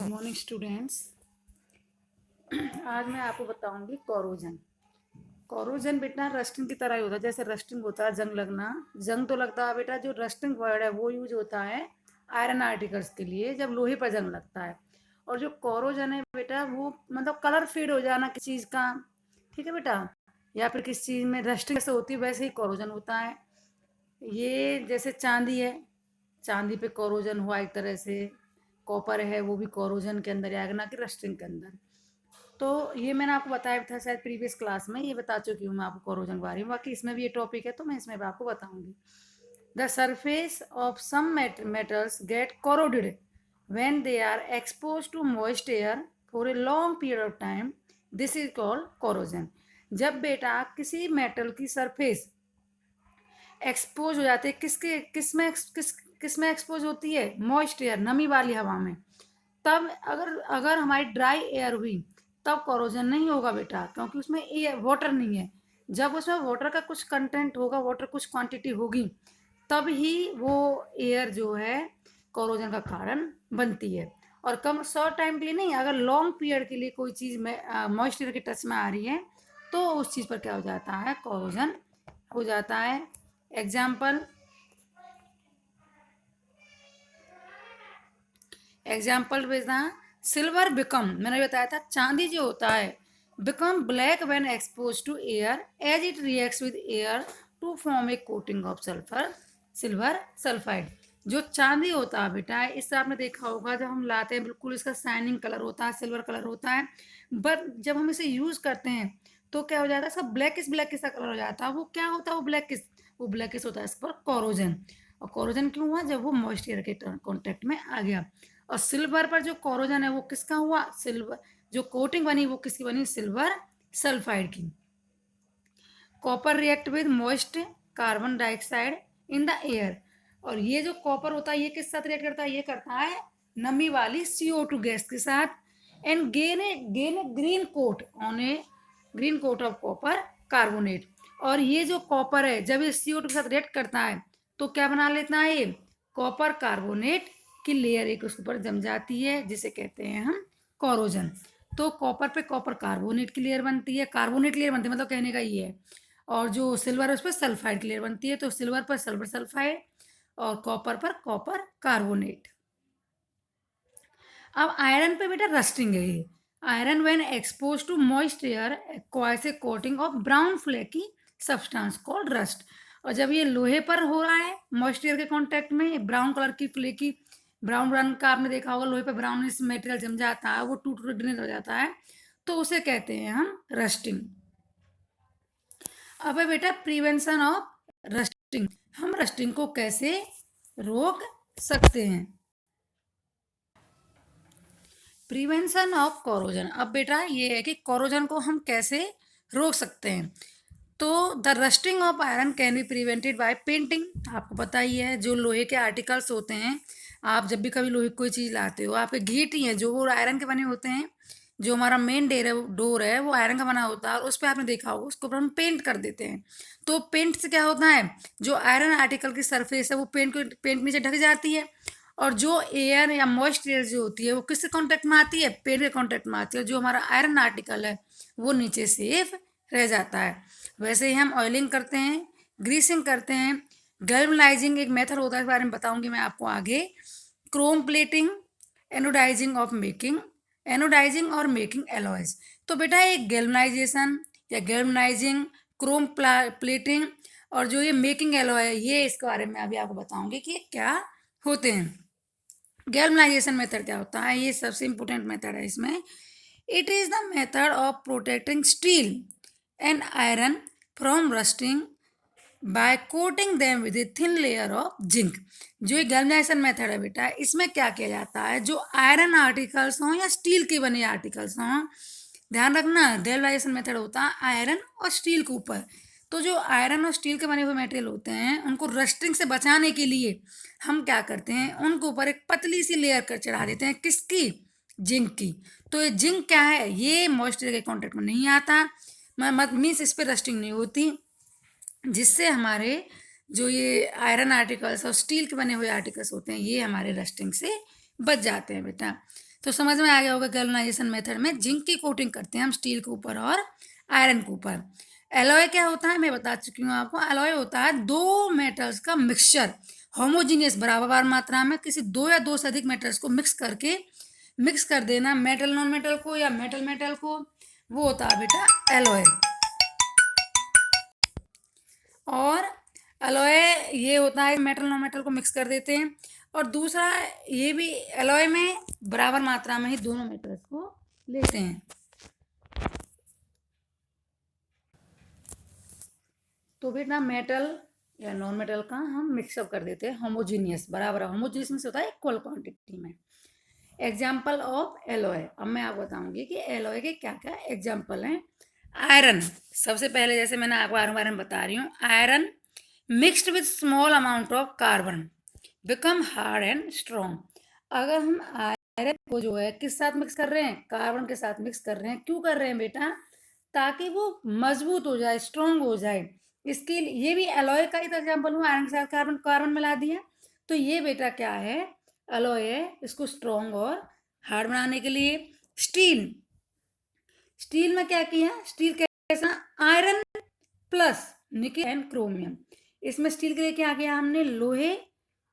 Good morning students. आज मैं आपको बताऊंगी कोरोजन। कोरोजन बेटा रस्टिंग की तरह ही होता है। जैसे रस्टिंग होता है जंग लगना, जंग तो लगता है बेटा। जो रस्टिंग वर्ड है वो यूज होता है आयरन आर्टिकल्स के लिए जब लोहे पर जंग लगता है। और जो कोरोजन है बेटा वो मतलब कलर फेड हो जाना किसी चीज़ का, ठीक है बेटा, या फिर किसी चीज़ में रस्टिंग जैसे होती है वैसे ही कोरोजन होता है। ये जैसे चांदी है, चांदी पे कोरोजन हुआ एक तरह से। कॉपर है वो भी कोरोजन के अंदर आएगा, ना कि रस्टिंग के अंदर। तो ये मैंने आपको बताया था शायद प्रीवियस क्लास में, ये बता चुकी हूँ मैं आपको कोरोजन के बारे में। बाकी इसमें भी ये टॉपिक है तो मैं इसमें भी आपको बताऊंगी। The surface of some metals get corroded when they are exposed to moist air for a long period of time. This is called corrosion. जब बेटा किसी मेटल की सरफेस एक्सपोज हो जाती है, किस में एक्सपोज होती है? मॉइस्ट एयर, नमी वाली हवा में। तब अगर अगर हमारी ड्राई एयर हुई तब कोरोजन नहीं होगा बेटा, क्योंकि उसमें एयर वाटर नहीं है। जब उसमें वाटर का कुछ कंटेंट होगा, वाटर कुछ क्वांटिटी होगी, तब ही वो एयर जो है कोरोजन का कारण बनती है। और कम शॉर्ट टाइम के लिए नहीं, अगर लॉन्ग पीरियड के लिए कोई चीज़ में मॉइस्चर के टच में आ रही है तो उस चीज़ पर क्या हो जाता है? कोरोजन हो जाता है। एग्जाम्पल बेटा, सिल्वर बिकम, मैंने बताया था चांदी जो होता है become black when expose to air as it reacts with air to form a coating of sulphur silver sulphide. जो चांदी होता है बेटा, इससे आपने देखा होगा जब हम लाते हैं बिल्कुल इसका शाइनिंग कलर होता है, सिल्वर कलर होता है। बट जब हम इसे यूज करते हैं तो क्या हो जाता है? इसका ब्लैकिश सा कलर हो जाता है। वो क्या होता है? वो ब्लैकिश होता है इस पर कोरोजन। और कोरोजन क्यों हुआ? जब वो मॉइस्चर के कॉन्टेक्ट में आ गया। और सिल्वर पर जो कोरोजन है वो किसका हुआ? सिल्वर जो कोटिंग बनी वो किसकी बनी? सिल्वर सल्फाइड की। Copper react with moist carbon dioxide in the air. और ये जो कॉपर होता है ये किस साथ रिएक्ट करता है? ये करता है नमी वाली CO2 गैस के साथ। And gain a green coat of copper carbonate. और ये जो कॉपर है जब ये CO2 के साथ रिएक्ट करता है तो क्या बना लेता है? ये कॉपर कार्बोनेट की लेयर एक उसके ऊपर जम जाती है, जिसे कहते हैं हम कोरोजन। तो कॉपर पे कॉपर कार्बोनेट की लेयर बनती है, कार्बोनेट लेयर बनती है, मतलब कहने का ये है। और जो सिल्वर है उस पर सल्फाइड की लेयर बनती है। तो सिल्वर पर सिल्वर सल्फाइड और कॉपर पर कॉपर कार्बोनेट। अब आयरन पे बेटा रस्टिंग है। ये iron when expose to moist air acquires a coating of brown flaky substance called rust. और जब ये लोहे पर हो रहा है मॉइस्ट एयर के कांटेक्ट में, ब्राउन कलर की फ्लेकी, ब्राउन रंग का आपने देखा होगा, लोहे पर ब्राउनिश मटेरियल जम जाता है, वो टूट टूट गिरने लग जाता है, तो उसे कहते हैं हम रस्टिंग। अब है बेटा प्रिवेंशन ऑफ रस्टिंग। हम रस्टिंग को कैसे रोक सकते हैं? Prevention of corrosion. अब बेटा ये है कि कोरोजन को हम कैसे रोक सकते हैं। तो the rusting of iron can be prevented by painting. आपको पता ही है जो लोहे के आर्टिकल्स होते हैं, आप जब भी कभी लोहे की कोई चीज़ लाते हो, आपके गेट ही हैं जो वो आयरन के बने होते हैं। जो हमारा मेन डोर है वो आयरन का बना होता है और उस पर आपने देखा होगा उसको ऊपर हम पेंट कर देते हैं। तो पेंट से क्या होता है? जो आयरन आर्टिकल की सरफेस है वो पेंट नीचे ढक जाती है। और जो एयर या मॉइस्ट एयर जो होती है वो किससे कांटेक्ट में आती है? पेंट के कांटेक्ट में आती है। जो हमारा आयरन आर्टिकल है वो नीचे सेफ रह जाता है। वैसे ही हम ऑयलिंग करते हैं, ग्रीसिंग करते हैं, गैल्वनाइजिंग एक मेथड होता है, इस बारे में बताऊंगी मैं आपको आगे। Chrome plating, anodising of making, anodising और मेकिंग एलॉयज। तो बेटा ये गैल्वनाइजेशन या गैल्वनाइजिंग, क्रोम प्लेटिंग और जो ये मेकिंग एलॉय है, ये इसके बारे में अभी आपको बताऊंगी कि क्या होते हैं। गैल्वनाइजेशन मेथड क्या होता है? ये सबसे इंपॉर्टेंट मेथड है इसमें। It is the method of protecting steel and iron from rusting by coating them with a thin layer of zinc. जो ये गैल्वनाइजेशन मेथड है बेटा, इसमें क्या किया जाता है? जो आयरन आर्टिकल्स हों या स्टील के बने आर्टिकल्स हों, ध्यान रखना गैल्वनाइजेशन मेथड होता है आयरन और स्टील के ऊपर। तो जो आयरन और स्टील के बने हुए मटेरियल होते हैं उनको रस्टिंग से बचाने के लिए हम क्या करते हैं? उनके ऊपर एक पतली सी लेयर कर चढ़ा देते हैं। किसकी? जिंक की। तो ये जिंक क्या है? ये मॉइस्चर के कॉन्टेक्ट में नहीं आता, मीन्स इस पर रस्टिंग नहीं होती, जिससे हमारे जो ये आयरन आर्टिकल्स और स्टील के बने हुए आर्टिकल्स होते हैं ये हमारे रस्टिंग से बच जाते हैं बेटा। तो समझ में आ गया होगा गैल्वेनाइजेशन मेथड में जिंक की कोटिंग करते हैं हम स्टील के ऊपर और आयरन के ऊपर। एलॉय क्या होता है मैं बता चुकी हूँ आपको। एलॉय होता है दो मेटल्स का मिक्सचर, होमोजीनियस बराबर मात्रा में किसी दो या दो से अधिक मेटल्स को मिक्स कर देना, मेटल नॉन मेटल को या मेटल मेटल को, वो होता है बेटा एलॉय। और एलॉय ये होता है मेटल नॉन मेटल को मिक्स कर देते हैं। और दूसरा ये भी एलॉय में बराबर मात्रा में ही दोनों मेटल्स को लेते हैं। तो बेटा मेटल या नॉन मेटल का हम मिक्सअप कर देते हैं होमोजीनियस बराबर। होमोजीनियस में से होता है इक्वल क्वांटिटी में। एग्जाम्पल ऑफ एलॉय, अब मैं आपको बताऊंगी कि एलॉय के क्या क्या एग्जाम्पल हैं। आयरन, सबसे पहले जैसे मैंने आपको आयरन बारे में बता रही हूँ, iron mixed with small amount of carbon become hard and strong. अगर हम आयरन को जो है किस साथ मिक्स कर रहे हैं, कार्बन के साथ मिक्स कर रहे हैं। क्यों कर रहे हैं बेटा, ताकि वो मजबूत हो जाए, स्ट्रॉन्ग हो जाए। इसके लिए ये भी एलॉय का ही तो एग्जाम्पल हुआ, आयरन के साथ कार्बन कार्बन मिला दिया। तो ये बेटा क्या है, एलॉय है। इसको स्ट्रॉन्ग और हार्ड बनाने के लिए स्टील, स्टील में क्या किया, स्टील कैसा, iron plus nickel and chromium. इसमें स्टील के लिए क्या किया हमने, लोहे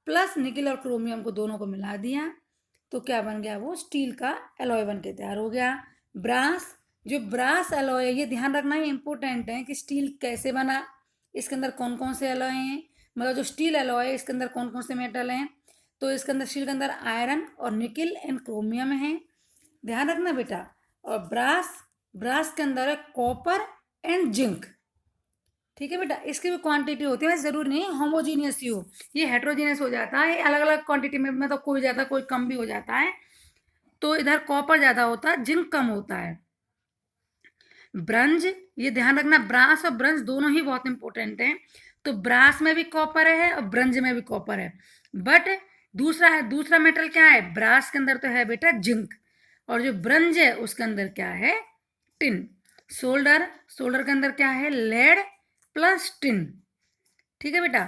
प्लस निकेल और क्रोमियम को दोनों को मिला दिया। तो क्या बन गया, वो स्टील का एलॉय बन के तैयार हो गया। ब्रास, जो ब्रास एलॉय है, ये ध्यान रखना ही इंपॉर्टेंट है कि स्टील कैसे बना, इसके अंदर कौन कौन से एलॉय हैं, मतलब जो स्टील एलॉय है इसके अंदर कौन कौन से मेटल हैं। तो इसके अंदर स्टील के अंदर आयरन और निकेल एंड क्रोमियम है, ध्यान रखना बेटा। और ब्रास, ब्रास के अंदर है कॉपर एंड जिंक। ठीक है बेटा, इसकी भी क्वांटिटी होती है, जरूरी नहीं होमोजीनियस ही हो, ये हेट्रोजीनियस हो जाता है, अलग अलग क्वांटिटी में मतलब कोई ज़्यादा कोई कम भी हो जाता है। तो इधर कॉपर ज़्यादा होता है, जिंक कम होता है। ब्रंज, ये ध्यान रखना, ब्रास और ब्रंज दोनों ही बहुत इंपॉर्टेंट हैं। तो ब्रास में भी कॉपर है और ब्रंज में भी कॉपर है। बट दूसरा मेटल क्या है, ब्रास के अंदर तो है बेटा जिंक, और जो ब्रंज है उसके अंदर क्या है, टिन। सोल्डर, सोल्डर के अंदर क्या है, लेड प्लस टिन। ठीक है बेटा,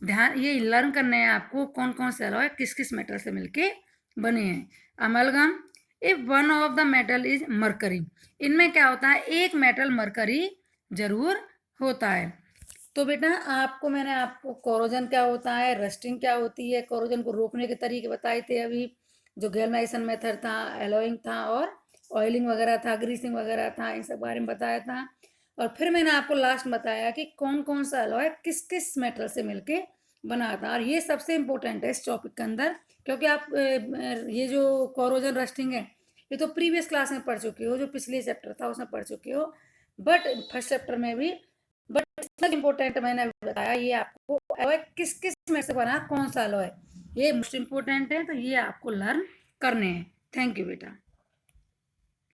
ध्यान ये लर्न करने हैं आपको कौन कौन से अलॉय किस किस मेटल से मिलके बने हैं। Amalgam, if one of the metal is mercury, इनमें क्या होता है, एक मेटल मरकरी जरूर होता है। तो बेटा मैंने आपको कोरोजन क्या होता है, रस्टिंग क्या होती है, कोरोजन को रोकने के तरीके बताए थे अभी, जो गैल्वेनाइजेशन मेथड था, एलोइंग था और ऑयलिंग वगैरह था, ग्रीसिंग वगैरह था, इन सब बारे में बताया था। और फिर मैंने आपको लास्ट में बताया कि कौन कौन सा अलॉय किस किस मेटल से मिलके बना था। और ये सबसे इंपॉर्टेंट है इस टॉपिक के अंदर, क्योंकि आप ये जो कोरोजन रस्टिंग है ये तो प्रीवियस क्लास में पढ़ चुके हो, जो पिछले चैप्टर था उसमें पढ़ चुके हो, बट फर्स्ट चैप्टर में भी। बट इतना इम्पोर्टेंट मैंने बताया ये आपको, अलॉय किस किस में से बना, कौन सा अलॉय, ये मोस्ट इम्पोर्टेंट है, तो ये आपको लर्न करने हैं। थैंक यू बेटा।